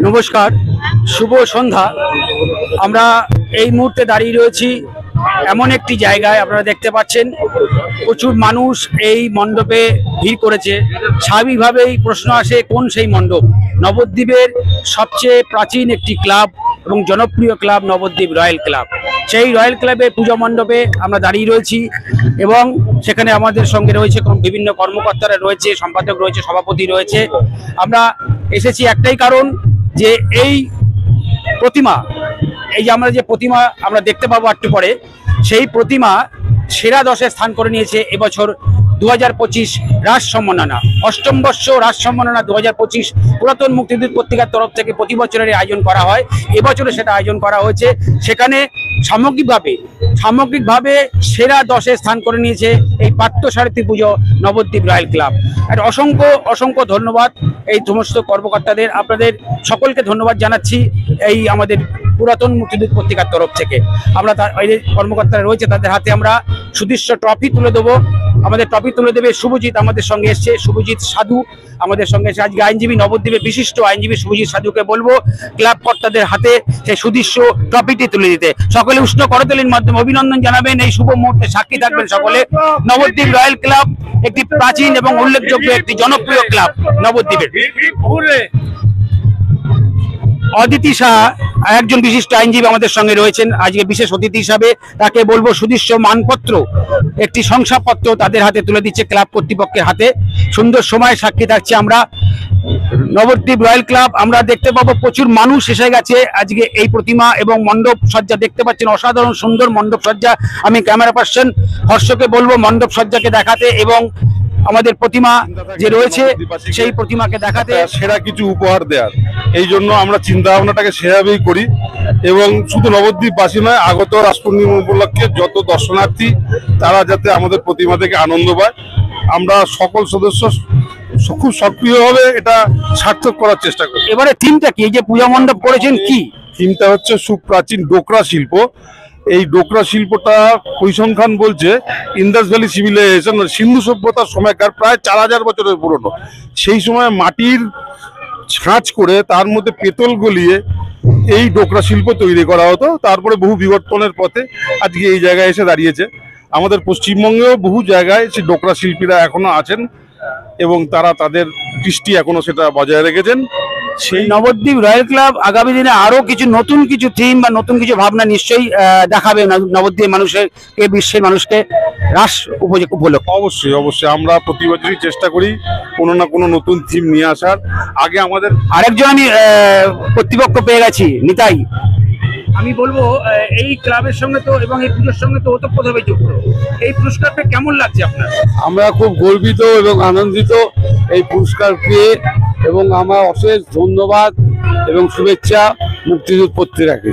নমস্কার, শুভ সন্ধ্যা। আমরা এই মুহূর্তে দাঁড়িয়ে রয়েছি এমন একটি জায়গায়, আপনারা দেখতে পাচ্ছেন প্রচুর মানুষ এই মণ্ডপে ভিড় করেছে। স্বাভাবিকভাবেই প্রশ্ন আসে, কোন সেই মণ্ডপ? নবদ্বীপের সবচেয়ে প্রাচীন একটি ক্লাব এবং জনপ্রিয় ক্লাব নবদ্বীপ রয়্যাল ক্লাব। সেই রয়্যাল ক্লাবের পূজা মণ্ডপে আমরা দাঁড়িয়ে রয়েছি এবং সেখানে আমাদের সঙ্গে রয়েছে বিভিন্ন কর্মকর্তারা রয়েছে, সম্পাদক রয়েছে, সভাপতি রয়েছে। আমরা এসেছি একটাই কারণ, যে এই প্রতিমা, এই যে আমরা যে প্রতিমা আমরা দেখতে পাবো একটু পরে, সেই প্রতিমা সেরা 10-এ স্থান করে নিয়েছে এবছর 2025 রাস সম্মাননা, অষ্টম বর্ষ রাস সম্মাননা 2025 পুরাতন মুক্তিযুদ্ধ পত্রিকার তরফ থেকে প্রতি বছরের আয়োজন করা হয়। এবছরে সেটা আয়োজন করা হয়েছে। সেখানে সামগ্রিকভাবে সেরা 10-এ স্থান করে নিয়েছে এই পার্থসারথী পুজো নবদ্বীপ রয়্যাল ক্লাব। আর অসংখ্য ধন্যবাদ এই সমস্ত কর্মকর্তাদের, আপনাদের সকলকে ধন্যবাদ জানাচ্ছি এই আমাদের পুরাতন মুক্তিযুদ্ধ পত্রিকার তরফ থেকে। আমরা এই যে কর্মকর্তারা রয়েছে তাদের হাতে আমরা সুদৃশ্য ট্রফি তুলে দেবো। আমাদের ট্রফি তুলে দেবে শুভজিৎ, আমাদের সঙ্গে এসছে শুভজিৎ সাধু আমাদের সঙ্গে এসে, আজকে আইনজীবী, নবদ্বীপের বিশিষ্ট আইনজীবী শুভজিৎ সাধুকে বলবো ক্লাব কর্তাদের হাতে সেই সুদৃশ্য ট্রফিটি তুলে দিতে। সকলে উষ্ণ করতালির মাধ্যমে অভিনন্দন জানাবেন। এই শুভ মুহূর্তে সাক্ষী থাকবেন সকলে। নবদ্বীপ রয়্যাল ক্লাব একটি প্রাচীন এবং উল্লেখযোগ্য একটি জনপ্রিয় ক্লাব নবদ্বীপের। অদিতি সাহা একজন বিশিষ্ট আইনজীবী আমাদের সঙ্গে রয়েছেন আজকে বিশেষ অতিথি হিসাবে। তাকে বলবো সুদৃশ্য মানপত্র, একটি শংসাপত্র তাদের হাতে তুলে দিচ্ছে ক্লাব কর্তৃপক্ষের হাতে। সুন্দর সময় সাক্ষী থাকছে আমরা নবদ্বীপ রয়্যাল ক্লাব। আমরা দেখতে পাবো প্রচুর মানুষ এসে গেছে আজকে এই প্রতিমা এবং মণ্ডপ সজ্জা দেখতে পাচ্ছেন, অসাধারণ সুন্দর মণ্ডপ সজ্জা। আমি ক্যামেরা পার্সন হর্ষকে বলবো মণ্ডপ সজ্জাকে দেখাতে এবং আমাদের প্রতিমা যে রয়েছে সেই প্রতিমাকে দেখাতে, সেরা কিছু উপহার দেওয়ার। এই জন্য আমরা চিন্তা ভাবনাটাকে সেভাবেই করি এবং শুধু নবদ্বীপবাসী নয়, আগত রাস পূর্ণিমা উপলক্ষে যত দর্শনার্থী তারা যাতে আমাদের প্রতিমা থেকে আনন্দ পায়, আমরা সকল সদস্য খুব সক্রিয়ভাবে এটা সার্থক করার চেষ্টা করি। এবারে থিমটা কি, এই যে পূজা মণ্ডপ করেছেন, কি থিমটা হচ্ছে সুপ্রাচীন ডোকরা শিল্প। এই ডোকরা শিল্পটা পরিসংখ্যান বলছে ইন্দাস ভ্যালি সিভিলাইজেশন, সিন্ধু সভ্যতার সময়কার, প্রায় 4000 বছরের পুরনো। সেই সময় মাটির ছাঁচ করে তার মধ্যে পেতল গলিয়ে এই ডোকরা শিল্প তৈরি করা হতো। তারপরে বহু বিবর্তনের পথে আজকে এই জায়গায় এসে দাঁড়িয়েছে। আমাদের পশ্চিমবঙ্গেও বহু জায়গায় সেই ডোকরা শিল্পীরা এখনো আছেন এবং তারা তাদের কৃষ্টি এখনো সেটা বজায় রেখেছেন। সেই নবদ্বীপ রয়্যাল ক্লাব আগামী দিনে আরো কিছু নতুন কিছু থিম বা নতুন কিছু ভাবনা নিশ্চয়ই দেখাবে নবদ্বীপ মানুষের, বিশ্বের মানুষকে রাস উপলক্ষে। অবশ্যই আমরা প্রতি বছরই চেষ্টা করি কোনো না কোনো নতুন থিম নিয়ে আসার। আগে আমাদের আরেকজন আমি কর্তৃপক্ষ পেয়ে গেছি, নিতাই। আমি বলবো এই ক্লাবের সঙ্গে তো এবং এই পুজোর সঙ্গে তো ওতপ্রোতভাবে যুক্ত, এই পুরস্কারটা কেমন লাগছে আপনার? আমরা খুব গর্বিত এবং আনন্দিত এই পুরস্কার পেয়ে, এবং আমার অশেষ ধন্যবাদ এবং শুভেচ্ছা মুক্তিযুদ্ধ পত্রিকাকে।